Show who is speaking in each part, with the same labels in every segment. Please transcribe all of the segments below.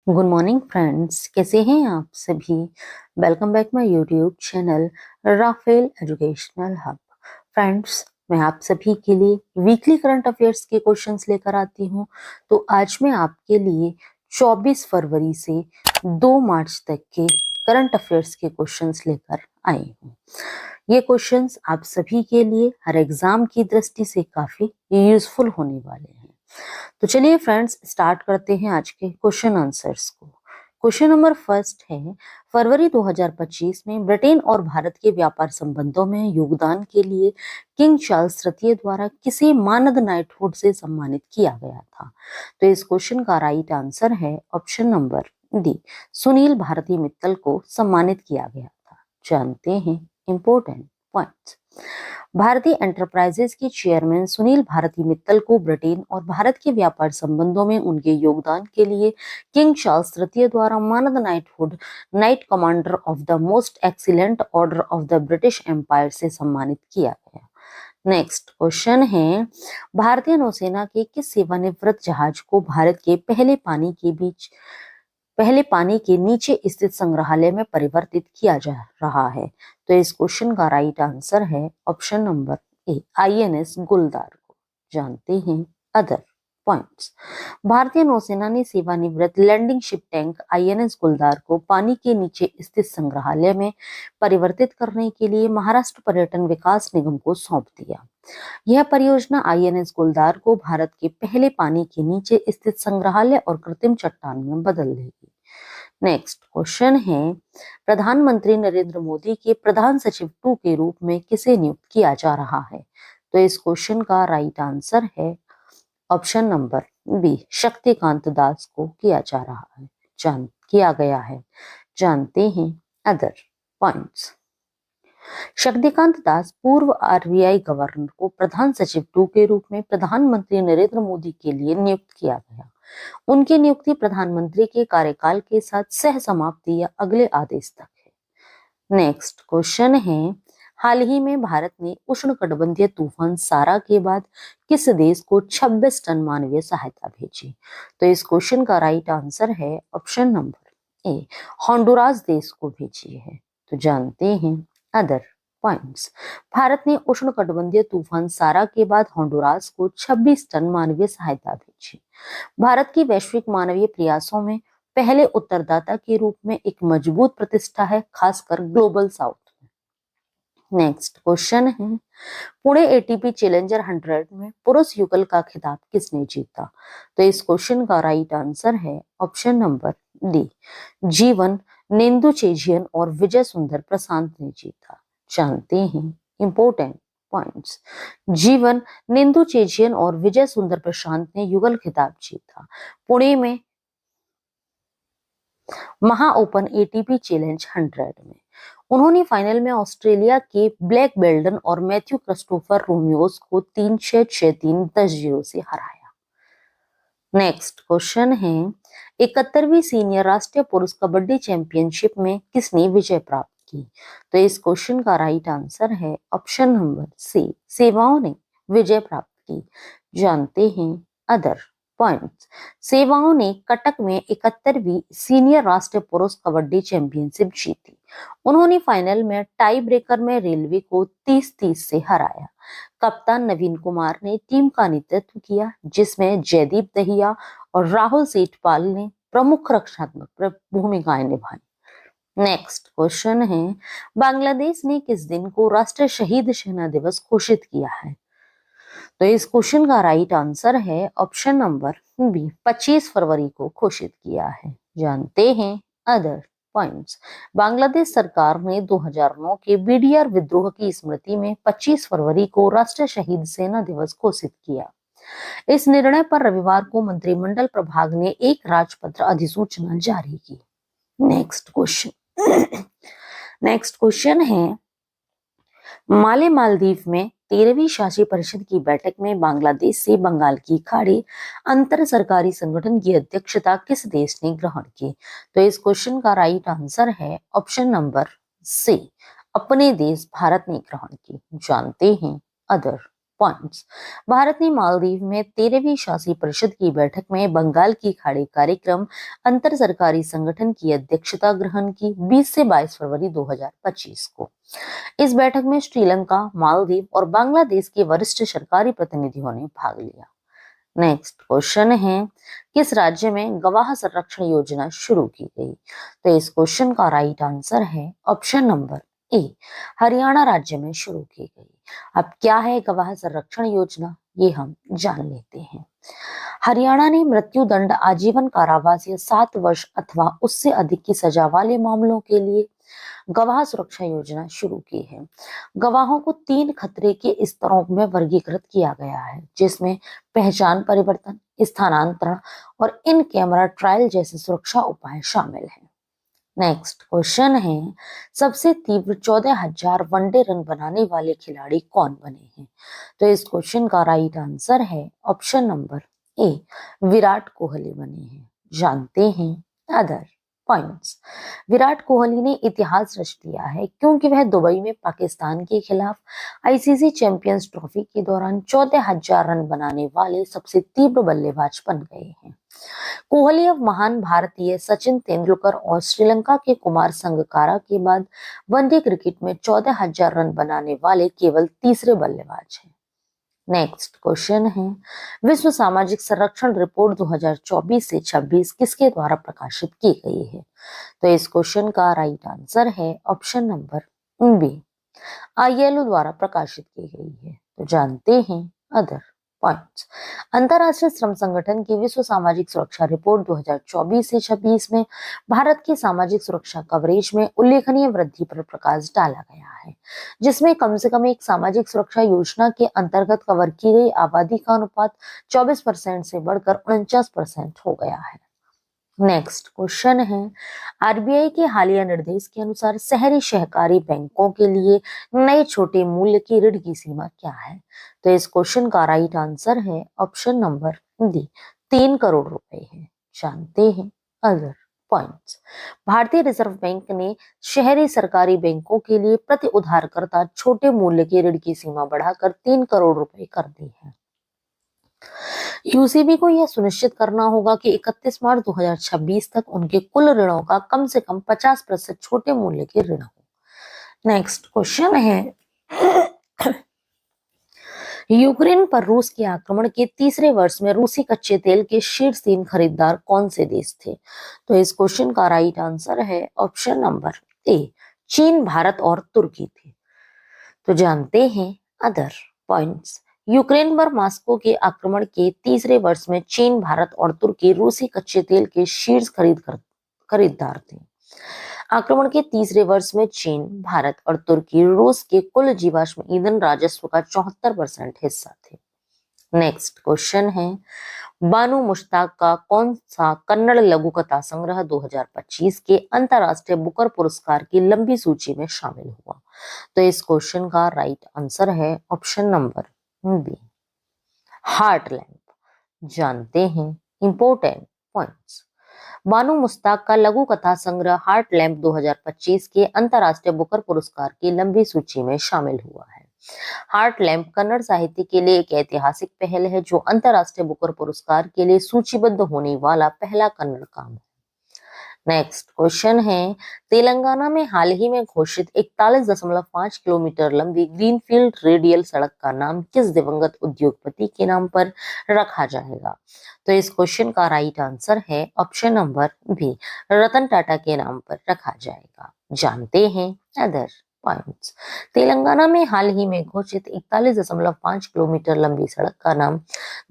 Speaker 1: Good morning friends, कैसे हैं आप सभी। Welcome back my YouTube channel Rafale educational hub. Friends, मैं आप सभी के लिए वीकली करंट अफेयर्स के क्वेश्चंस लेकर आती हूं। तो आज मैं आपके लिए 24 फरवरी से 2 मार्च तक के करंट अफेयर्स के क्वेश्चंस लेकर आई हूं। ये क्वेश्चंस आप सभी के लिए हर एग्जाम की दृष्टि से काफी यूजफुल होने वाले हैं। तो चलिए फ्रेंड्स, स्टार्ट करते हैं आज के क्वेश्चन आंसर्स को। क्वेश्चन नंबर फर्स्ट है, फरवरी 2025 में ब्रिटेन और भारत के व्यापार संबंधों में योगदान के लिए किंग चार्ल्स तृतीय द्वारा किसे मानद नाइटहुड से सम्मानित किया गया था। तो इस क्वेश्चन का राइट आंसर है option number D, Sunil Bharti Mittal को सम्मानित किया गया था। जानते हैं इंपॉर्टेंट पॉइंट्स। भारतीय एंटरप्राइजेज के चेयरमैन सुनील भारती मित्तल को ब्रिटेन और भारत के व्यापार संबंधों में उनके योगदान के लिए किंग चार्ल्स तृतीय द्वारा मानद knighthood, knight commander of the most excellent order of the British Empire से सम्मानित किया गया। नेक्स्ट क्वेश्चन है, भारतीय नौसेना के किस सेवानिवृत्त जहाज को भारत के पहले पानी के नीचे स्थित संग्रहालय में परिवर्तित किया जा रहा है। तो इस क्वेश्चन का राइट आंसर है ऑप्शन नंबर ए, आईएनएस गुलदार को। जानते हैं अदर पॉइंट्स। भारतीय नौसेना ने सेवानिवृत्त लैंडिंग शिप टैंक आईएनएस गुलदार को पानी के नीचे स्थित संग्रहालय में परिवर्तित करने के लिए महाराष्ट्र पर्यटन विकास निगम को सौंप दिया। यह परियोजना आईएनएस गुलदार को भारत के पहले पानी के नीचे स्थित संग्रहालय और कृत्रिम चट्टान में बदल देगी। नेक्स्ट क्वेश्चन है, प्रधानमंत्री नरेंद्र मोदी के प्रधान सचिव 2 के रूप में किसे नियुक्त किया जा रहा है। तो इस क्वेश्चन का राइट आंसर है option number B, Shaktikanta Das को किया जा रहा है, किया गया है। जानते हैं अदर पॉइंट्स। शक्तिकांत दास पूर्व आरबीआई गवर्नर को प्रधान सचिव 2 के रूप में प्रधानमंत्री नरेंद्र मोदी के लिए नियुक्त किया गया। उनकी नियुक्ति प्रधानमंत्री के कार्यकाल के साथ सह समाप्ति या अगले आदेश तक है। नेक्स्ट क्वेश्चन है, हाल ही में भारत ने उष्णकटिबंधीय तूफान सारा के बाद किस देश को 26 टन मानवीय सहायता भेजी। तो इस क्वेश्चन का राइट आंसर है ऑप्शन नंबर ए, होंडुरास देश को भेजी है। तो जानते हैं अदर पॉइंट्स। भारत ने उष्णकटिबंधीय तूफान सारा के बाद होंडुरास को 26 टन मानवीय सहायता भेजी। भारत की वैश्विक मानवीय प्रयासों में पहले उत्तरदाता के रूप में एक मजबूत प्रतिष्ठा है, खासकर ग्लोबल साउथ में। नेक्स्ट क्वेश्चन है, पुणे एटीपी चैलेंजर 100 में पुरुष युगल का खिताब किसने जीता। तो इस क्वेश्चन का राइट आंसर है ऑप्शन नंबर डी, जीवन नेदुनचेझियन और विजय सुंदर प्रशांत ने जीता। जानते हैं इंपॉर्टेंट पॉइंट्स। जीवन नेदुनचेझियन और विजय सुंदर प्रशांत ने युगल खिताब जीता। पुणे में महा ओपन एटीपी चैलेंज 100 में उन्होंने फाइनल में ऑस्ट्रेलिया के ब्लैक बेल्डन और मैथ्यू क्रिस्टोफर रोमियोस को 3-6, 6-3, 10-0 से हराया। नेक्स्ट क्वेश्चन है, 71वीं सीनियर राष्ट्रीय पुरुष कबड्डी चैंपियनशिप में किसने विजय प्राप्त की। तो इस क्वेश्चन का राइट आंसर है ऑप्शन नंबर सी, सेवाओं ने विजय प्राप्त की। जानते हैं अदर पॉइंट्स। सेवाओं ने कटक में 71वीं सीनियर राष्ट्रीय पुरुष कबड्डी चैंपियनशिप जीती। उन्होंने फाइनल में टाई ब्रेकर में रेलवे को 30-30 से हराया। कप्तान नवीन कुमार ने टीम का नेतृत्व किया, जिसमें जयदीप दहिया और राहुल सेठपाल ने प्रमुख रक्षात्मक भूमिकाएं निभाई। नेक्स्ट क्वेश्चन है, बांग्लादेश ने किस दिन को राष्ट्रीय शहीद सेना दिवस घोषित किया है। तो इस क्वेश्चन का राइट आंसर है ऑप्शन नंबर बी, 25 फरवरी को घोषित किया है। जानते हैं अदर पॉइंट्स। बांग्लादेश सरकार ने 2009 के बीडीआर विद्रोह की स्मृति में 25 फरवरी को राष्ट्रीय शहीद सेना दिवस घोषित किया। इस निर्णय पर रविवार को मंत्रिमंडल प्रभाग ने एक राजपत्र अधिसूचना जारी की। नेक्स्ट क्वेश्चन है, मालदीव में 13वीं शासी परिषद की बैठक में बांग्लादेश से बंगाल की खाड़ी अंतर सरकारी संगठन की अध्यक्षता किस देश ने ग्रहण की। तो इस क्वेश्चन का राइट आंसर है ऑप्शन नंबर सी, अपने देश भारत ने ग्रहण की। जानते हैं अदर पॉइंट्स। भारत ने मालदीव में 13वीं शासी परिषद की बैठक में बंगाल की खाड़ी कार्यक्रम अंतर सरकारी संगठन की अध्यक्षता ग्रहण की 20 से 22 फरवरी 2025 को। इस बैठक में श्रीलंका, मालदीव और बांग्लादेश के वरिष्ठ सरकारी प्रतिनिधियों ने भाग लिया। नेक्स्ट क्वेश्चन है, किस राज्य में गवाह संरक्षण योजना शुरू की गई? तो इस क्वेश्चन का राइट आंसर है ऑप्शन नंबर ए, हरियाणा राज्य में शुरू की गई। अब क्या है गवाह संरक्षण योजना, ये हम जान लेते हैं। हरियाणा ने मृत्यु दंड, आजीवन कारावास या 7 वर्ष अथवा उससे अधिक की सजा वाले मामलों के लिए गवाह सुरक्षा योजना शुरू की है। गवाहों को 3 खतरे के स्तरों में वर्गीकृत किया गया है, जिसमें पहचान परिवर्तन, स्थानांतरण और इन कैमरा ट्रायल जैसे सुरक्षा उपाय शामिल हैं। नेक्स्ट क्वेश्चन है, सबसे तीव्र 14,000 वनडे रन बनाने वाले खिलाड़ी कौन बने हैं? तो इस क्वेश्चन का राइट आंसर है ऑप्शन नंबर ए, विराट कोहली बने हैं। जानते हैं अदर पॉइंट्स। विराट कोहली ने इतिहास रच दिया है क्योंकि वह दुबई में पाकिस्तान के खिलाफ आईसीसी चैंपियंस ट्रॉफी के दौरान 14,000 रन बनाने वाले सबसे तीव्र बल्लेबाज बन गए हैं। कोहली अब महान भारतीय सचिन तेंदुलकर और श्रीलंका के कुमार संगकारा के बाद वनडे क्रिकेट में 14,000 रन बनाने वाले केवल तीसरे बल्लेबाज हैं। नेक्स्ट क्वेश्चन है, विश्व सामाजिक संरक्षण रिपोर्ट 2024 से 26 किसके द्वारा प्रकाशित की गई है? तो इस क्वेश्चन का राइट आंसर है ऑप्शन नंबर बी, आईएलओ द्वारा प्रकाशित की गई है। तो जानते हैं अदर पॉइंट्स। अंतरराष्ट्रीय श्रम संगठन की विश्व सामाजिक सुरक्षा रिपोर्ट 2024 से 26 में भारत की सामाजिक सुरक्षा कवरेज में उल्लेखनीय वृद्धि पर प्रकाश डाला गया है, जिसमें कम से कम एक सामाजिक सुरक्षा योजना के अंतर्गत कवर की गई आबादी का अनुपात 24% से बढ़कर 49% हो गया है। नेक्स्ट क्वेश्चन है, आरबीआई के हालिया निर्देश के अनुसार शहरी सहकारी बैंकों के लिए नए छोटे मूल्य की ऋण की सीमा क्या है? तो इस क्वेश्चन का राइट आंसर है ऑप्शन नंबर डी, 3 करोड़ रुपए है। जानते हैं अदर पॉइंट्स। भारतीय रिजर्व बैंक ने शहरी सरकारी बैंकों के लिए प्रति उधारकर्ता छोटे मूल्य की ऋण की सीमा बढ़ाकर 3 करोड़ रुपए कर दी है। यूसीबी को यह सुनिश्चित करना होगा कि 31 मार्च 2026 तक उनके कुल ऋणों का कम से कम 50% छोटे मूल्य के ऋण हो। नेक्स्ट क्वेश्चन है, यूक्रेन पर रूस के आक्रमण के तीसरे वर्ष में रूसी कच्चे तेल के शीर्ष 3 खरीदार कौन से देश थे? तो इस क्वेश्चन का राइट आंसर है ऑप्शन नंबर ए, चीन, भारत और तुर्की थे। तो जानते हैं अदर पॉइंट्स। यूक्रेन पर मॉस्को के आक्रमण के तीसरे वर्ष में चीन, भारत और तुर्की रूसी कच्चे तेल के शीर्ष खरीदार थे। आक्रमण के तीसरे वर्ष में चीन, भारत और तुर्की रूस के कुल जीवाश्म ईंधन राजस्व का 74% हिस्सा थे। नेक्स्ट क्वेश्चन है, बानू मुश्ताक का कौन सा कन्नड़ लघु कथा संग्रह 2025 के अंतरराष्ट्रीय बुकर पुरस्कार की लंबी सूची में शामिल हुआ? तो इस क्वेश्चन का राइट आंसर है option number B, heart lamp. जानते हैं इंपोर्टेंट पॉइंट्स। बानू मुश्ताक का लघु कथा संग्रह हार्ट लैम्प 2025 के अंतरराष्ट्रीय बुकर पुरस्कार की लंबी सूची में शामिल हुआ है। हार्ट लैम्प कन्नड़ साहित्य के लिए एक ऐतिहासिक पहल है जो अंतरराष्ट्रीय बुकर पुरस्कार के लिए सूचीबद्ध होने वाला पहला कन्नड़ काम है। नेक्स्ट क्वेश्चन है, तेलंगाना में हाल ही में घोषित 41.5 किलोमीटर लंबी ग्रीनफील्ड रेडियल सड़क का नाम किस दिवंगत उद्योगपति के नाम पर रखा जाएगा? तो इस क्वेश्चन का राइट आंसर है option number B, Ratan Tata के नाम पर रखा जाएगा। जानते हैं अदर पॉइंट्स। तेलंगाना में हाल ही में घोषित 41.5 किलोमीटर लंबी सड़क का नाम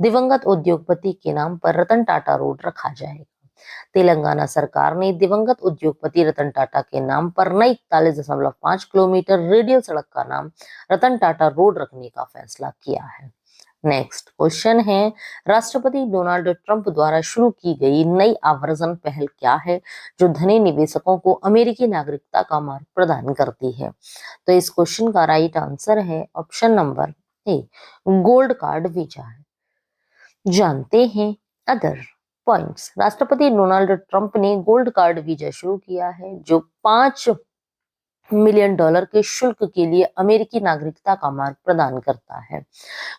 Speaker 1: दिवंगत उद्योगपति के नाम पर रतन टाटा रोड रखा जाएगा। तेलंगाना सरकार ने दिवंगत उद्योगपति रतन टाटा के नाम पर नई 41.5 किलोमीटर रेडियल सड़क का नाम रतन टाटा रोड रखने का फैसला किया है। नेक्स्ट क्वेश्चन है, राष्ट्रपति डोनाल्ड ट्रंप द्वारा शुरू की गई नई आव्रजन पहल क्या है जो धनी निवेशकों को अमेरिकी नागरिकता का मार्ग प्रदान करती है? तो इस क्वेश्चन का राइट आंसर है ऑप्शन नंबर ए, गोल्ड कार्ड वीजा है। जानते हैं अदर पॉइंट्स। राष्ट्रपति डोनाल्ड ट्रंप ने गोल्ड कार्ड वीजा शुरू किया है जो 5 मिलियन डॉलर के शुल्क के लिए अमेरिकी नागरिकता का मार्ग प्रदान करता है।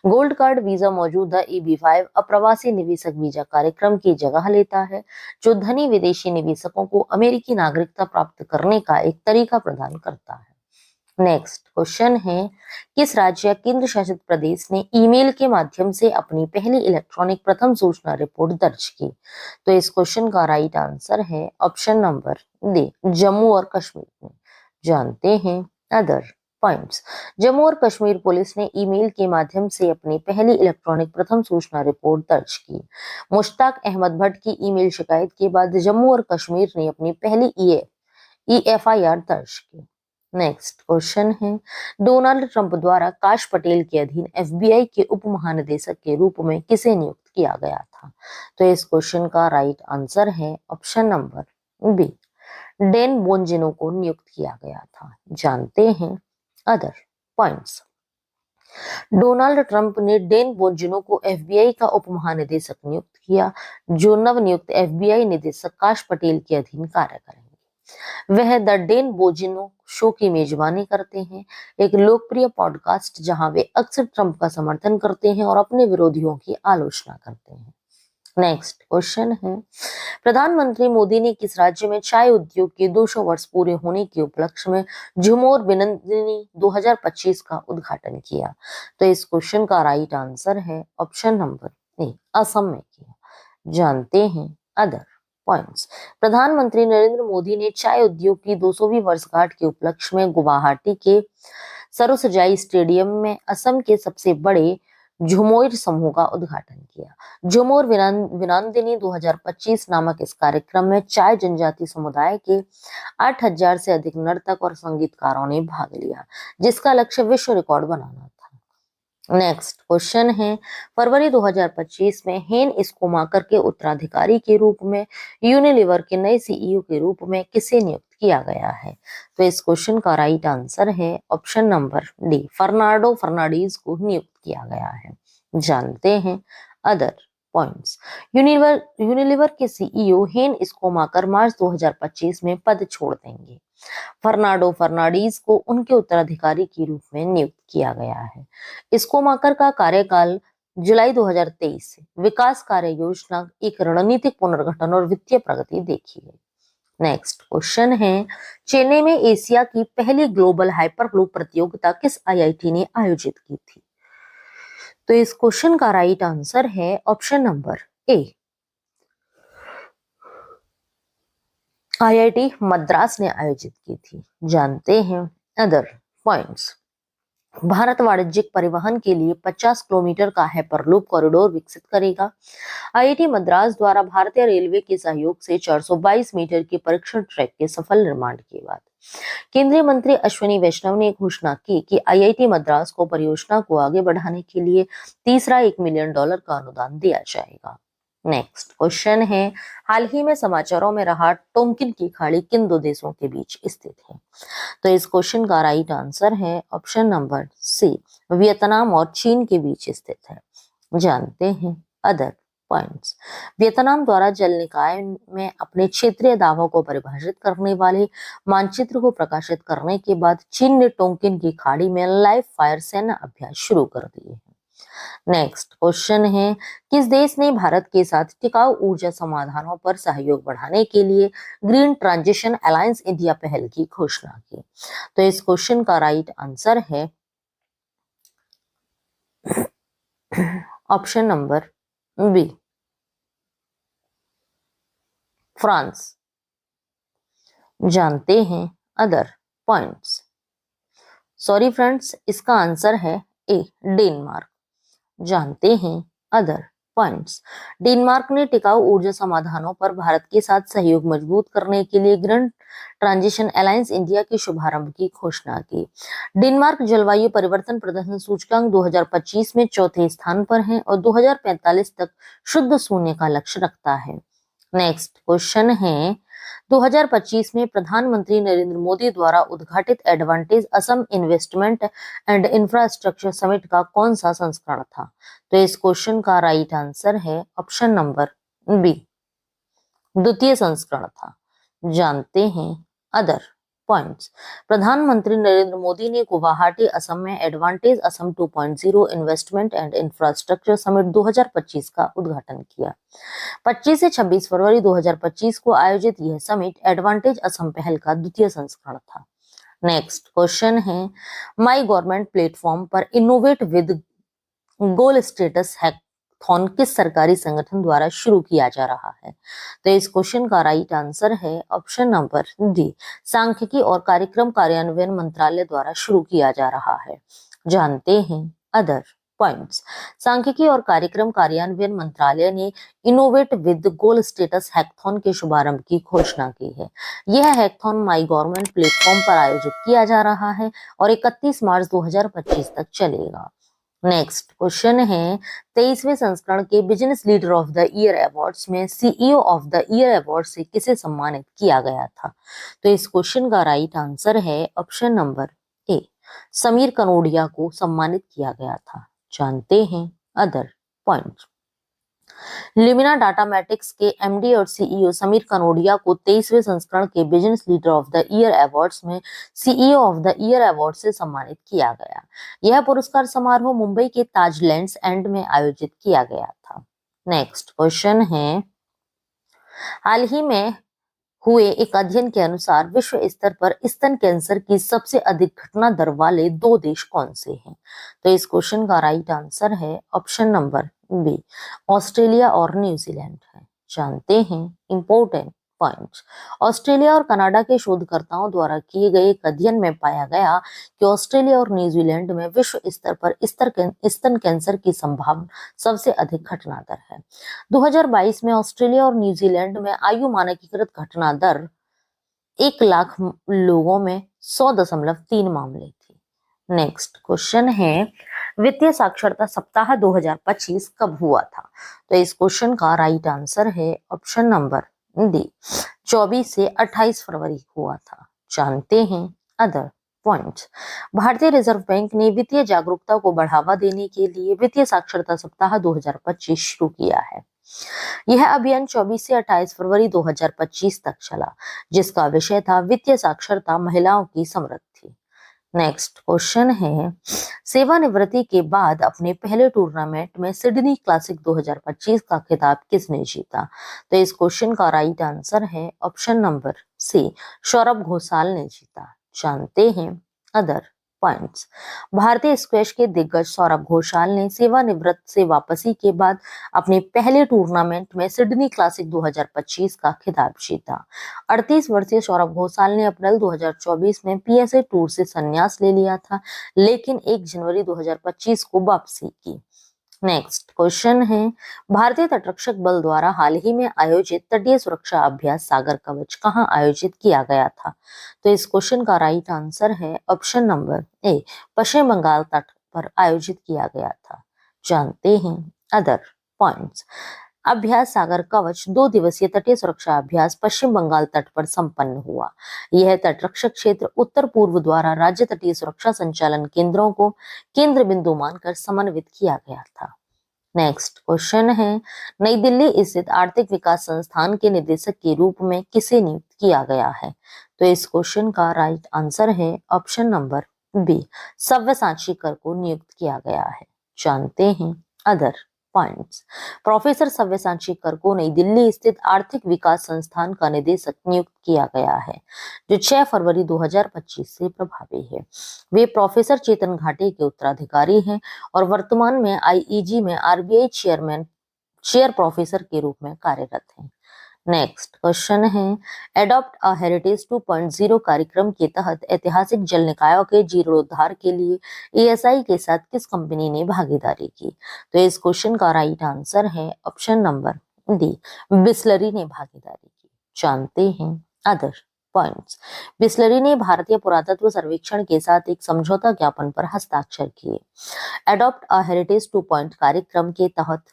Speaker 1: गोल्ड कार्ड वीजा मौजूदा EB-5 अप्रवासी निवेशक वीजा कार्यक्रम की जगह लेता है, जो धनी विदेशी निवेशकों को अमेरिकी नागरिकता प्राप्त करने का एक तरीका प्रदान करता है। नेक्स्ट क्वेश्चन है, किस राज्य या केंद्र शासित प्रदेश ने ईमेल के माध्यम से अपनी पहली इलेक्ट्रॉनिक प्रथम सूचना रिपोर्ट दर्ज की? तो इस क्वेश्चन का राइट आंसर है ऑप्शन नंबर डी, जम्मू और कश्मीर में। जानते हैं अदर पॉइंट्स। जम्मू और कश्मीर पुलिस ने ईमेल के माध्यम से अपनी पहली इलेक्ट्रॉनिक प्रथम सूचना रिपोर्ट दर्ज की। मुश्ताक अहमद भट्ट की ईमेल शिकायत के बाद जम्मू और कश्मीर ने अपनी पहली EFIR दर्ज की। नेक्स्ट क्वेश्चन है, डोनाल्ड ट्रंप द्वारा काश पटेल के अधीन FBI के उप महानिदेशक के रूप में किसे नियुक्त किया गया था? तो इस क्वेश्चन का राइट आंसर है ऑप्शन नंबर बी, डैन बोंजिनो को नियुक्त किया गया था। जानते हैं अदर पॉइंट्स। डोनाल्ड ट्रंप ने डैन बोंजिनो को FBI का उप महानिदेशक नियुक्त किया, जो नवनियुक्त FBI निदेशक काश पटेल के अधीन कार्य करेंगे। वह द डैन बोंजिनो शो की मेजबानी करते हैं, एक लोकप्रिय पॉडकास्ट जहां वे अक्सर ट्रंप का समर्थन करते हैं और अपने विरोधियों की आलोचना करते हैं। नेक्स्ट क्वेश्चन है, प्रधानमंत्री मोदी ने किस राज्य में चाय उद्योग के 200 वर्ष पूरे होने के उपलक्ष्य में झुमोर बिनंदिनी 2025 का उद्घाटन किया? तो इस क्वेश्चन का राइट आंसर है ऑप्शन नंबर ए, असम में किया। जानते हैं अदर पॉइंट्स। प्रधानमंत्री नरेंद्र मोदी ने चाय उद्योग की 200वीं वर्षगांठ के उपलक्ष्य में गुवाहाटी के सरुसजाई स्टेडियम में असम के सबसे बड़े झुमोर समूह का उद्घाटन किया। झुमोर विनांदिनी 2025 नामक इस कार्यक्रम में चाय जनजाति समुदाय के 8000 से अधिक नर्तक और संगीतकारों ने भाग लिया, जिसका लक्ष्य विश्व रिकॉर्ड बनाना था। नेक्स्ट क्वेश्चन है, फरवरी 2025 में हेन स्कोमाकर के उत्तराधिकारी के रूप में यूनिलीवर के नए CEO के रूप में किसे नियुक्त किया गया है? तो इस क्वेश्चन का राइट आंसर है option number D, Fernando Fernandez को नियुक्त किया गया है। जानते हैं अदर पॉइंट्स। यूनिलीवर के CEO हेन स्कोमाकर मार्च 2025 में पद छोड़ देंगे। फर्नांडो फर्नांडीज को उनके उत्तराधिकारी के रूप में नियुक्त किया गया है। स्कोमाकर का कार्यकाल जुलाई 2023 से विकास कार्य योजना, एक रणनीतिक पुनर्गठन और वित्तीय प्रगति देखी गई। नेक्स्ट क्वेश्चन है, चेन्नई में एशिया की पहली ग्लोबल हाइपरलूप प्रतियोगिता किस IIT ने आयोजित की थी? तो इस क्वेश्चन का राइट आंसर है ऑप्शन नंबर ए, IIT मद्रास ने आयोजित की थी। जानते हैं अदर पॉइंट्स। भारत वाणिज्यिक परिवहन के लिए 50 किलोमीटर का हाइपरलूप कॉरिडोर विकसित करेगा। IIT मद्रास द्वारा भारतीय रेलवे के सहयोग से 422 मीटर के परीक्षण ट्रैक के सफल निर्माण के बाद केंद्रीय मंत्री अश्विनी वैष्णव ने घोषणा की कि IIT मद्रास को परियोजना को आगे बढ़ाने के लिए तीसरा $1 मिलियन का अनुदान दिया जाएगा। नेक्स्ट क्वेश्चन है, हाल ही में समाचारों में रहा टोंकिन की खाड़ी किन दो देशों के बीच स्थित है? तो इस क्वेश्चन का राइट आंसर है ऑप्शन नंबर सी, वियतनाम और चीन के बीच स्थित है। जानते हैं अदर पॉइंट्स। वियतनाम द्वारा जल निकाय में अपने क्षेत्रीय दावों को परिभाषित करने वाले मानचित्र को प्रकाशित करने के बाद चीन ने टोंकिन की खाड़ी में लाइव फायर सैन्य अभ्यास शुरू कर दिए हैं। नेक्स्ट क्वेश्चन है, किस देश ने भारत के साथ टिकाऊ ऊर्जा समाधानों पर सहयोग बढ़ाने के लिए ग्रीन ट्रांजिशन अलायंस इंडिया पहल की घोषणा की? तो इस क्वेश्चन का राइट आंसर है ऑप्शन नंबर बी, फ्रांस। जानते हैं अदर पॉइंट्स। सॉरी फ्रेंड्स, इसका आंसर है ए, डेनमार्क। जानते हैं अदर पॉइंट्स। डेनमार्क ने टिकाऊ ऊर्जा समाधानों पर भारत के साथ सहयोग मजबूत करने के लिए ग्रीन ट्रांजिशन अलायंस इंडिया के शुभारंभ की घोषणा की। डेनमार्क जलवायु परिवर्तन प्रदर्शन सूचकांक 2025 में चौथे स्थान पर है और 2045 तक शुद्ध शून्य का लक्ष्य रखता है। नेक्स्ट क्वेश्चन है, 2025 में प्रधानमंत्री नरेंद्र मोदी द्वारा उद्घाटित advantage Assam investment and infrastructure summit का कौन सा संस्करण था? तो इस क्वेश्चन का राइट आंसर है ऑप्शन नंबर बी, द्वितीय संस्करण था। जानते हैं अदर पॉइंट्स। प्रधानमंत्री नरेंद्र मोदी ने गुवाहाटी असम में advantage Assam 2.0 investment and infrastructure summit 2025 का उद्घाटन किया। 25 से 26 फरवरी 2025 को आयोजित यह समिट एडवांटेज असम पहल का द्वितीय संस्करण था। नेक्स्ट क्वेश्चन है, माई गवर्नमेंट प्लेटफॉर्म पर innovate with goal status hackathon किस सरकारी संगठन द्वारा शुरू किया जा रहा है? तो इस क्वेश्चन का राइट आंसर है ऑप्शन नंबर डी, सांख्यिकी और कार्यक्रम कार्यान्वयन मंत्रालय द्वारा शुरू किया जा रहा है। जानते हैं अदर पॉइंट्स। सांख्यिकी और कार्यक्रम कार्यान्वयन मंत्रालय ने innovate with goal status hackathon के शुभारंभ की घोषणा की है। यह हैकाथॉन माई गवर्नमेंट प्लेटफॉर्म पर आयोजित किया जा रहा है और 31 मार्च 2025 तक चलेगा। नेक्स्ट क्वेश्चन है, 23वें संस्करण के business leader of the year awards में CEO of the year award से किसे सम्मानित किया गया था? तो इस क्वेश्चन का राइट आंसर है ऑप्शन नंबर ए, समीर कनोडिया को सम्मानित किया गया था। जानते हैं अदर पॉइंट। ल्यूमिना डाटामैटिक्स के एमडी और सीईओ समीर कनोडिया को 23वें संस्करण के business leader of the year awards में CEO of the year award से सम्मानित किया गया। यह पुरस्कार समारोह मुंबई के ताज लैंड्स एंड में आयोजित किया गया था। नेक्स्ट क्वेश्चन है, हाल ही में हुए एक अध्ययन के अनुसार विश्व स्तर पर स्तन कैंसर की सबसे अधिक घटना दर वाले 2 देश कौन से हैं? तो इस क्वेश्चन का राइट आंसर है ऑप्शन नंबर बी, ऑस्ट्रेलिया और न्यूजीलैंड है। जानते हैं इंपॉर्टेंट पॉइंट्स। ऑस्ट्रेलिया और कनाडा के शोधकर्ताओं द्वारा किए गए एक अध्ययन में पाया गया कि ऑस्ट्रेलिया और न्यूजीलैंड में विश्व स्तर पर स्तन कैंसर की संभावना सबसे अधिक घटना दर है। 2022 में ऑस्ट्रेलिया और न्यूजीलैंड में आयु मानकीकृत घटना दर 1 लाख लोगों में 100.3 मामले थी। नेक्स्ट क्वेश्चन है, वित्तीय साक्षरता सप्ताह 2025 कब हुआ था? तो इस क्वेश्चन का राइट आंसर है ऑप्शन नंबर डी, 24 से 28 फरवरी हुआ था। जानते हैं अदर पॉइंट्स। भारतीय रिजर्व बैंक ने वित्तीय जागरूकता को बढ़ावा देने के लिए वित्तीय साक्षरता सप्ताह 2025 शुरू किया है। यह अभियान 24 से 28 फरवरी 2025 तक चला, जिसका विषय था वित्तीय साक्षरता महिलाओं की समृद्धि। नेक्स्ट क्वेश्चन है, सेवानिवृत्ति के बाद अपने पहले टूर्नामेंट में सिडनी क्लासिक 2025 का खिताब किसने जीता? तो इस क्वेश्चन का राइट आंसर है option number C, Saurabh Ghosal ने जीता। जानते हैं अदर पॉइंट्स। भारतीय स्क्वैश के दिग्गज सौरभ घोषाल ने सेवानिवृत्त से वापसी के बाद अपने पहले टूर्नामेंट में सिडनी क्लासिक 2025 का खिताब जीता। 38 वर्षीय सौरभ घोषाल ने अप्रैल 2024 में पीएसए टूर से संन्यास ले लिया था, लेकिन 1 जनवरी 2025 को वापसी की। नेक्स्ट क्वेश्चन है, भारतीय तटरक्षक बल द्वारा हाल ही में आयोजित तटीय सुरक्षा अभ्यास सागर कवच कहां आयोजित किया गया था? तो इस क्वेश्चन का राइट आंसर है ऑप्शन नंबर ए, पश्चिम बंगाल तट पर आयोजित किया गया था। जानते हैं अदर पॉइंट्स। अभ्यास सागर कवच 2 दिवसीय तटीय सुरक्षा अभ्यास पश्चिम बंगाल तट पर संपन्न हुआ। यह तटरक्षक क्षेत्र उत्तर पूर्व द्वारा राज्य तटीय सुरक्षा संचालन केंद्रों को केंद्र बिंदु मानकर समन्वित किया गया था। नेक्स्ट क्वेश्चन है, नई दिल्ली स्थित आर्थिक विकास संस्थान के निदेशक के रूप में किसे नियुक्त किया गया है? तो इस क्वेश्चन का राइट आंसर है ऑप्शन नंबर बी, सव्यसाची कर को नियुक्त किया गया है। जानते हैं अदर पॉइंट्स। प्रोफेसर सव्यसाची कर को नई दिल्ली स्थित आर्थिक विकास संस्थान का निदेशक नियुक्त किया गया है, जो 6 फरवरी 2025 से प्रभावी है। वे प्रोफेसर चेतन घाटे के उत्तराधिकारी हैं और वर्तमान में आईईजी में आरबीआई चेयर प्रोफेसर के रूप में कार्यरत हैं। नेक्स्ट क्वेश्चन है, एडॉप्ट अ हेरिटेज 2.0 कार्यक्रम के तहत ऐतिहासिक जल निकायों के जीर्णोद्धार के लिए एएसआई के साथ किस कंपनी ने भागीदारी की? तो इस क्वेश्चन का राइट आंसर है ऑप्शन नंबर डी, बिस्लरी ने भागीदारी की। जानते हैं अदर पॉइंट्स। बिस्लरी ने भारतीय पुरातत्व सर्वेक्षण के साथ एक समझौता ज्ञापन पर हस्ताक्षर किए। एडॉप्ट अ हेरिटेज 2.0 कार्यक्रम के तहत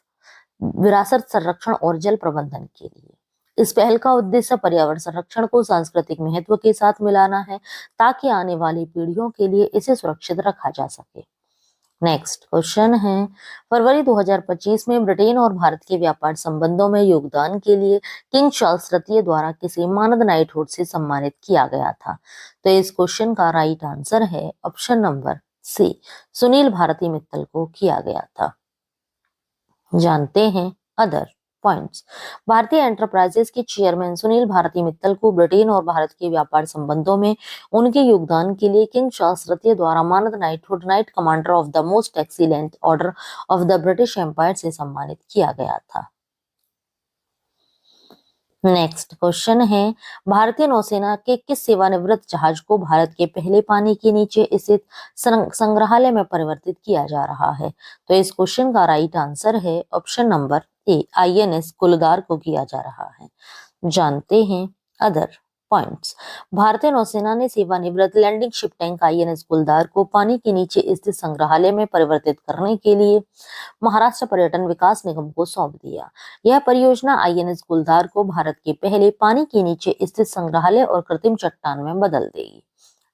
Speaker 1: विरासत संरक्षण और जल प्रबंधन के लिए इस पहल का उद्देश्य पर्यावरण संरक्षण को सांस्कृतिक महत्व के साथ मिलाना है, ताकि आने वाली पीढ़ियों के लिए इसे सुरक्षित रखा जा सके। नेक्स्ट क्वेश्चन है, फरवरी 2025 में ब्रिटेन और भारत के व्यापार संबंधों में योगदान के लिए किंग चार्ल्स तृतीय द्वारा किसे मानद नाइटहुड से सम्मानित किया गया था? तो इस क्वेश्चन का राइट आंसर है option number C, Sunil Bharti Mittal को किया गया था। जानते हैं अदर पॉइंट्स। भारतीय एंटरप्राइजेस के चेयरमैन सुनील भारती मित्तल को ब्रिटेन और भारत के व्यापार संबंधों में उनके योगदान के लिए किंग चार्ल्स तृतीय द्वारा मानद knighthood, knight commander of the most excellent order of the British Empire से सम्मानित किया गया था। नेक्स्ट क्वेश्चन है, भारतीय नौसेना के किस सेवानिवृत्त जहाज को भारत के पहले पानी के नीचे स्थित संग्रहालय में परिवर्तित किया जा रहा है? तो इस क्वेश्चन का राइट आंसर है ऑप्शन नंबर ए, आईएनएस गुलदार को किया जा रहा है। जानते हैं अदर पॉइंट्स। भारतीय नौसेना ने सेवानिवृत्त लैंडिंग शिप टैंक आईएनएस गुलदार को पानी के नीचे स्थित संग्रहालय में परिवर्तित करने के लिए महाराष्ट्र पर्यटन विकास निगम को सौंप दिया। यह परियोजना आईएनएस गुलदार को भारत के पहले पानी के नीचे स्थित संग्रहालय और कृत्रिम चट्टान में बदल देगी।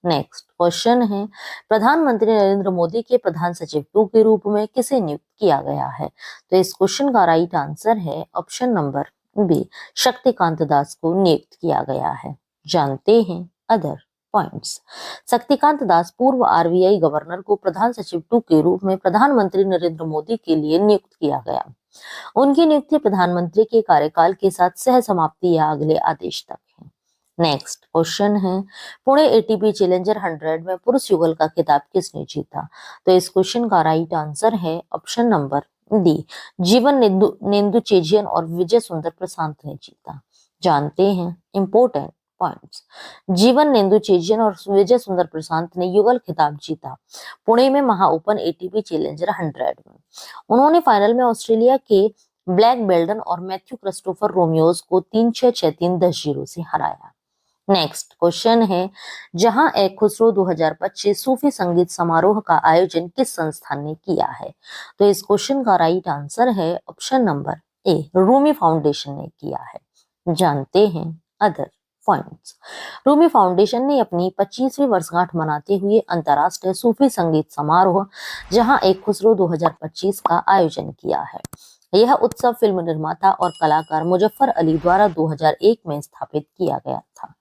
Speaker 1: नेक्स्ट क्वेश्चन है, प्रधानमंत्री नरेंद्र मोदी के प्रधान सचिव 2 के रूप में किसे नियुक्त किया गया है? तो इस क्वेश्चन का राइट आंसर है option number B, Shaktikanta Das को नियुक्त किया गया है। जानते हैं अदर पॉइंट्स। शक्तिकांत दास पूर्व आरबीआई गवर्नर को प्रधान सचिव 2 के रूप में प्रधानमंत्री नरेंद्र मोदी के लिए नियुक्त किया गया। उनकी नियुक्ति प्रधानमंत्री के कार्यकाल के साथ सह समाप्ति या अगले आदेश तक है। नेक्स्ट क्वेश्चन है, पुणे एटीपी चैलेंजर 100 में पुरुष युगल का खिताब किसने जीता? तो इस क्वेश्चन का राइट आंसर है ऑप्शन नंबर डी, जीवन नेंदुचेजियन और विजय सुंदर प्रशांत ने जीता। जानते हैं इंपोर्टेंट पॉइंट्स। जीवन नेंदुचेजियन और विजय सुंदर प्रशांत ने युगल खिताब जीता पुणे में महा ओपन एटीपी चैलेंजर 100 में। उन्होंने फाइनल में ऑस्ट्रेलिया के ब्लैक बेल्डन और मैथ्यू क्रिस्टोफर रोमियोज को 3-6, 6-3, 10-0 से हराया। नेक्स्ट क्वेश्चन है, जहां ए खुसरो 2025 सूफी संगीत समारोह का आयोजन किस संस्थान ने किया है? तो इस क्वेश्चन का राइट आंसर है ऑप्शन नंबर ए, रूमी फाउंडेशन ने किया है। जानते हैं अदर पॉइंट्स। रूमी फाउंडेशन ने अपनी 25वीं वर्षगांठ मनाते हुए अंतर्राष्ट्रीय सूफी संगीत समारोह जहां एक खुसरो 2025 का आयोजन किया है। यह उत्सव फिल्म निर्माता और कलाकार मुजफ्फर अली द्वारा 2001 में स्थापित किया गया था।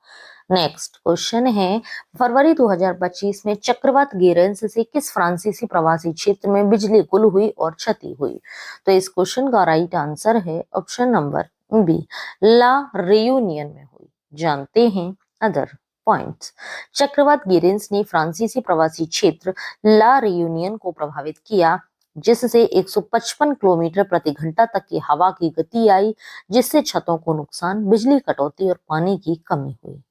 Speaker 1: नेक्स्ट क्वेश्चन है, फरवरी 2025 में चक्रवात गेरेंस से किस फ्रांसीसी प्रवासी क्षेत्र में बिजली गुल हुई और क्षति हुई? तो इस क्वेश्चन का राइट आंसर है ऑप्शन नंबर बी, ला रेयूनियन में हुई। जानते हैं अदर पॉइंट्स। चक्रवात गेरेंस ने फ्रांसीसी प्रवासी क्षेत्र ला रेयूनियन को प्रभावित किया, जिससे 155 किलोमीटर प्रति घंटा तक की हवा की गति आई, जिससे छतों को नुकसान, बिजली कटौती और पानी की कमी हुई।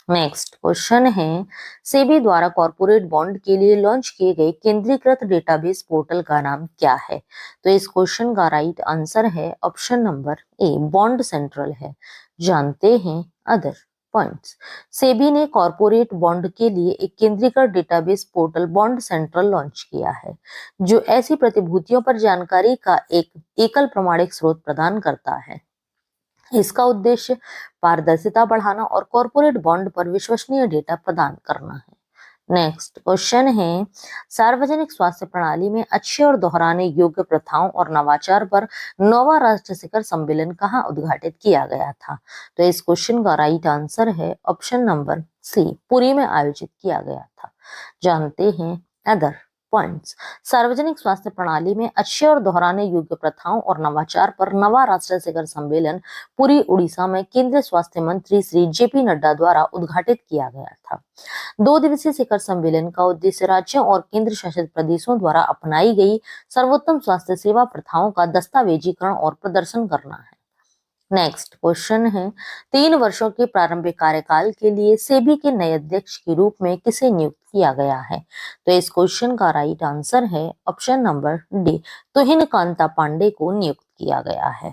Speaker 1: नेक्स्ट क्वेश्चन है, सेबी द्वारा कॉर्पोरेट बॉन्ड के लिए लॉन्च किए गए केंद्रीकृत डेटाबेस पोर्टल का नाम क्या है? तो इस क्वेश्चन का राइट आंसर है ऑप्शन नंबर ए, बॉन्ड सेंट्रल है। जानते हैं अदर पॉइंट्स। सेबी ने कॉर्पोरेट बॉन्ड के लिए एक केंद्रीकृत database portal bond central launch किया है, जो ऐसी प्रतिभूतियों पर जानकारी का एक एकल प्रमाणिक स्रोत प्रदान करता है। इसका उद्देश्य पारदर्शिता बढ़ाना और कॉर्पोरेट बॉन्ड पर विश्वसनीय डेटा प्रदान करना है। नेक्स्ट क्वेश्चन है, सार्वजनिक स्वास्थ्य प्रणाली में अच्छे और दोहराने योग्य प्रथाओं और नवाचार पर 9वां राष्ट्रीय शिखर सम्मेलन कहाँ उद्घाटित किया गया था? तो इस क्वेश्चन का राइट आंसर है ऑप्शन नंबर सी, पुरी में आयोजित किया गया था। जानते हैं अदर पॉइंट्स। सार्वजनिक स्वास्थ्य प्रणाली में अच्छे और दोहराने योग्य प्रथाओं और नवाचार पर 9वां राष्ट्रीय शिखर सम्मेलन पुरी उड़ीसा में केंद्रीय स्वास्थ्य मंत्री श्री जेपी नड्डा द्वारा उद्घाटित किया गया था। 2 दिवसीय शिखर सम्मेलन का उद्देश्य राज्यों और केंद्र शासित प्रदेशों द्वारा अपनाई गई सर्वोत्तम स्वास्थ्य सेवा प्रथाओं का दस्तावेजीकरण और प्रदर्शन करना है। नेक्स्ट क्वेश्चन है, 3 वर्षों के प्रारंभिक कार्यकाल के लिए सेबी के नए अध्यक्ष के रूप में किसे नियुक्त किया गया है? तो इस क्वेश्चन का राइट आंसर है ऑप्शन नंबर डी, तुहिन कांता पांडे को नियुक्त किया गया है।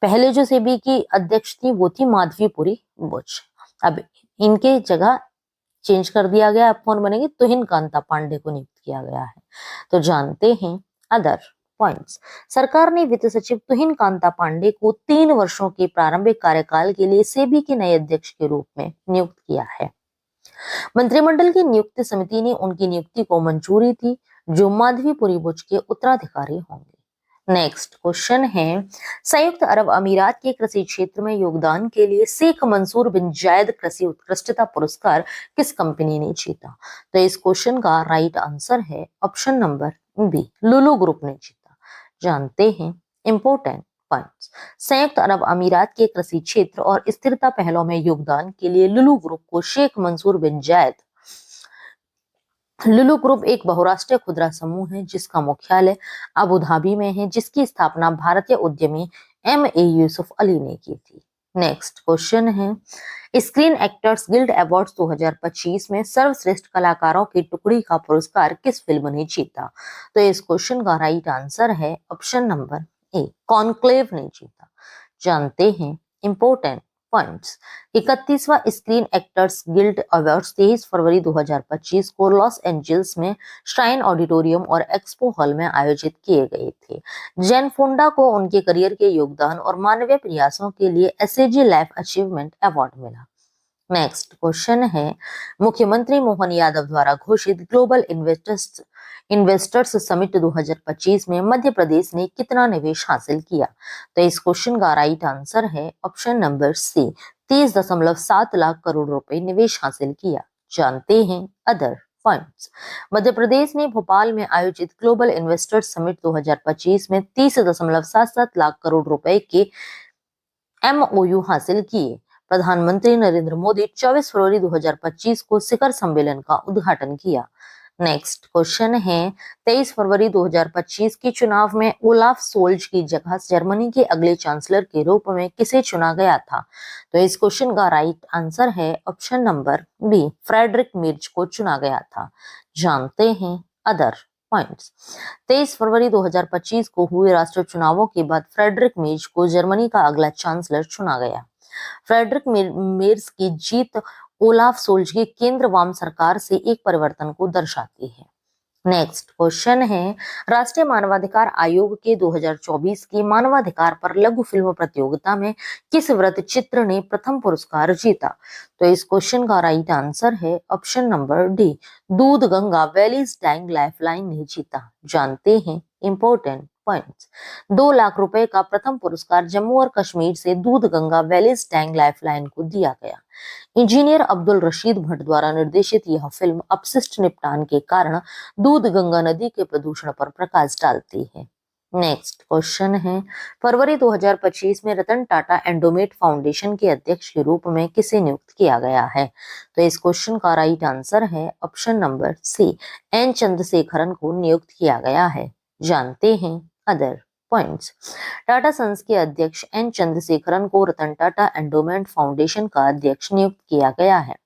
Speaker 1: पहले जो सेबी की अध्यक्ष थी वो थी माधवीपुरी बुच, अब इनके जगह चेंज कर दिया गया, अब कौन बनेंगे? तुहिन कांता पांडे को नियुक्त किया गया है। तो जानते हैं अदर पॉइंट्स। सरकार ने वित्त सचिव तुहिन कांता पांडे को 3 वर्षों के प्रारंभिक कार्यकाल के लिए सेबी के नए अध्यक्ष के रूप में नियुक्त किया है। मंत्रिमंडल की नियुक्ति समिति ने उनकी नियुक्ति को मंजूरी दी। जो माधवीपुरी बुर्ज के उत्तराधिकारी होंगे। नेक्स्ट क्वेश्चन है, संयुक्त अरब अमीरात के कृषि क्षेत्र में योगदान के लिए शेख मंसूर बिन जायद कृषि उत्कृष्टता पुरस्कार किस कंपनी ने जीता? तो इस क्वेश्चन का राइट आंसर है ऑप्शन नंबर बी, लुलु ग्रुप ने जीता। जानते हैं इंपोर्टेंट पॉइंट्स। संयुक्त अरब अमीरात के कृषि क्षेत्र और स्थिरता पहलों में योगदान के लिए लुलु ग्रुप को शेख मंसूर बिन जायद। लुलु ग्रुप एक बहुराष्ट्रीय खुदरा समूह है जिसका मुख्यालय अबू धाबी में है, जिसकी स्थापना भारतीय उद्यमी M.A. यूसुफ अली ने की थी। नेक्स्ट क्वेश्चन है, स्क्रीन एक्टर्स गिल्ड अवार्ड्स 2025 में सर्वश्रेष्ठ कलाकारों की टुकड़ी का पुरस्कार किस फिल्म ने जीता? तो इस क्वेश्चन का राइट आंसर है ऑप्शन नंबर ए, कॉन्क्लेव ने जीता। जानते हैं इंपोर्टेंट पॉइंट्स। 31वां स्क्रीन एक्टर्स गिल्ड अवार्ड्स 23 फरवरी 2025 को लॉस एंजल्स में श्राइन ऑडिटोरियम और एक्सपो हॉल में आयोजित किए गए थे। जैन फोंडा को उनके करियर के योगदान और मानवीय प्रयासों के लिए SAG लाइफ अचीवमेंट अवार्ड मिला। नेक्स्ट क्वेश्चन है, मुख्यमंत्री मोहन यादव द्वारा घोषित ग्लोबल इन्वेस्टर्स समिट 2025 में मध्य प्रदेश ने कितना निवेश हासिल किया? तो इस क्वेश्चन का राइट आंसर है option number C, 30.7 lakh crore रुपए निवेश हासिल किया। जानते हैं अदर पॉइंट्स। मध्य प्रदेश ने भोपाल में आयोजित ग्लोबल इन्वेस्टर्स समिट 2025 में 30.77 लाख करोड़ रुपए के MOU हासिल किए। प्रधानमंत्री नरेंद्र मोदी 24 फरवरी 2025 को शिखर सम्मेलन का उद्घाटन किया। नेक्स्ट क्वेश्चन है, 23 फरवरी 2025 के चुनाव में ओलाफ सोल्ज की जगह जर्मनी के अगले चांसलर के रूप में किसे चुना गया था? तो इस क्वेश्चन का राइट आंसर है ऑप्शन नंबर बी, फ्रेडरिक मिर्च को चुना गया था। जानते हैं अदर पॉइंट्स। 23 फरवरी 2025 को हुए राष्ट्रीय चुनावों के बाद फ्रेडरिक मेर्ज को जर्मनी का अगला चांसलर चुना गया। फ्रेडरिक मेर्ज की जीत ओलाफ सोल्ज की केंद्र वाम सरकार से एक परिवर्तन को दर्शाती है। नेक्स्ट क्वेश्चन है, राष्ट्रीय मानवाधिकार आयोग के 2024 की मानवाधिकार पर लघु फिल्म प्रतियोगिता में किस वृत्त चित्र ने प्रथम पुरस्कार जीता? तो इस क्वेश्चन का राइट आंसर है ऑप्शन नंबर डी, दूध गंगा वैलीज डाइंग लाइफलाइन ने जीता। जानते हैं इंपोर्टेंट पॉइंट्स। 2 लाख रुपए का प्रथम पुरस्कार जम्मू और कश्मीर से दूध गंगा वैलीज डाइंग लाइफलाइन को दिया गया। इंजीनियर अब्दुल रशीद भट्ट द्वारा निर्देशित यह फिल्म अपशिष्ट निपटान के कारण दूध गंगा नदी के प्रदूषण पर प्रकाश डालती है। नेक्स्ट क्वेश्चन है, फरवरी 2025 में रतन टाटा एंडोमेट फाउंडेशन के अध्यक्ष के रूप में किसे नियुक्त किया गया है? तो इस क्वेश्चन का राइट आंसर है option number C, N Chandrasekaran को नियुक्त किया गया है। जानते हैं अदर पॉइंट्स। टाटा सन्स के अध्यक्ष N चंद्रशेखरन को रतन टाटा एंडोमेंट फाउंडेशन का अध्यक्ष नियुक्त किया गया है।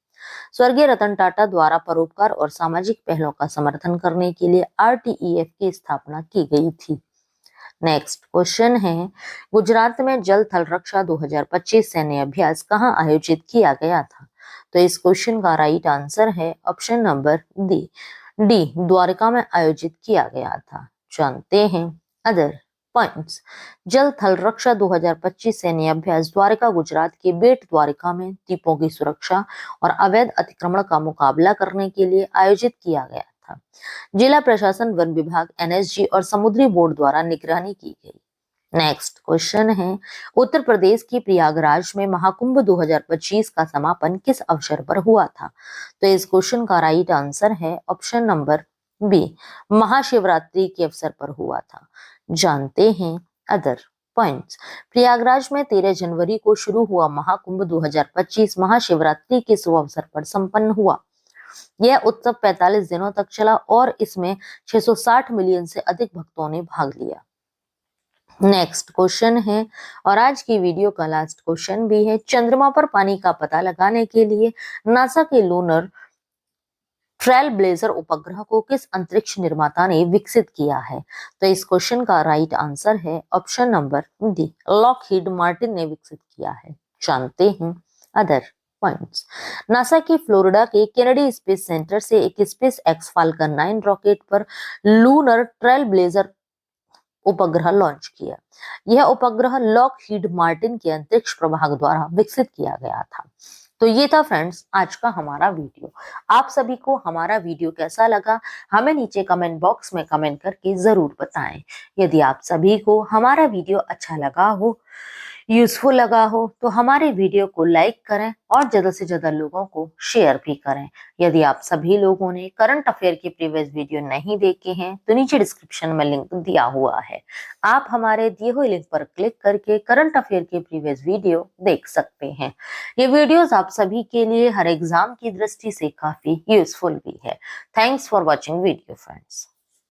Speaker 1: स्वर्गीय रतन टाटा द्वारा परोपकार और सामाजिक पहलों का समर्थन करने के लिए RTEF की स्थापना की गई थी। नेक्स्ट क्वेश्चन है, गुजरात में जल थल रक्षा 2025 सैन्य अभ्यास कहां आयोजित किया गया था? तो इस क्वेश्चन का राइट आंसर है ऑप्शन नंबर डी, द्वारका में आयोजित किया गया था। जानते हैं अदर पॉइंट्स। जल थल रक्षा 2025 सैन्य अभ्यास द्वारका गुजरात के बेट द्वारका में द्वीपों की सुरक्षा और अवैध अतिक्रमण का मुकाबला करने के लिए आयोजित किया गया था। जिला प्रशासन, वन विभाग, NSG और समुद्री बोर्ड द्वारा निगरानी की गई। नेक्स्ट क्वेश्चन है, उत्तर प्रदेश की प्रयागराज में महाकुंभ 2025 का समापन किस अवसर पर हुआ था? तो इस क्वेश्चन का राइट आंसर है ऑप्शन नंबर बी, महाशिवरात्रि के अवसर पर हुआ था। जानते हैं अदर पॉइंट्स। प्रयागराज में 13 जनवरी को शुरू हुआ महाकुंभ 2025 महाशिवरात्रि के शुभ अवसर पर संपन्न हुआ। यह उत्सव 45 दिनों तक चला और इसमें 660 मिलियन से अधिक भक्तों ने भाग लिया। नेक्स्ट क्वेश्चन है, और आज की वीडियो का लास्ट क्वेश्चन भी है, चंद्रमा पर पानी का पता लगाने के लिए नासा के लूनर ट्रेल ब्लेजर उपग्रह को किस अंतरिक्ष निर्माता ने विकसित किया है? तो इस क्वेश्चन का राइट आंसर है option number D, Lockheed Martin ने विकसित किया है। जानते हैं अदर पॉइंट्स। नासा की फ्लोरिडा के केनेडी स्पेस सेंटर से एक स्पेस एक्स फाल्कन 9 रॉकेट पर लूनर ट्रेल ब्लेजर उपग्रह लॉन्च किया। यह उपग्रह लॉकहीड मार्टिन के अंतरिक्ष प्रभाग द्वारा विकसित किया गया था। तो ये था फ्रेंड्स आज का हमारा वीडियो। आप सभी को हमारा वीडियो कैसा लगा हमें नीचे कमेंट बॉक्स में कमेंट करके जरूर बताएं। यदि आप सभी को हमारा वीडियो अच्छा लगा हो, यूजफुल लगा हो, तो हमारे वीडियो को लाइक करें और ज्यादा से ज्यादा लोगों को शेयर भी करें। यदि आप सभी लोगों ने करंट अफेयर के प्रीवियस वीडियो नहीं देखे हैं तो नीचे डिस्क्रिप्शन में लिंक दिया हुआ है, आप हमारे दिए हुए लिंक पर क्लिक करके करंट अफेयर के प्रीवियस वीडियो देख सकते हैं। ये वीडियोस आप सभी के लिए हर एग्जाम की दृष्टि से काफी यूजफुल भी है। Thanks for watching video friends.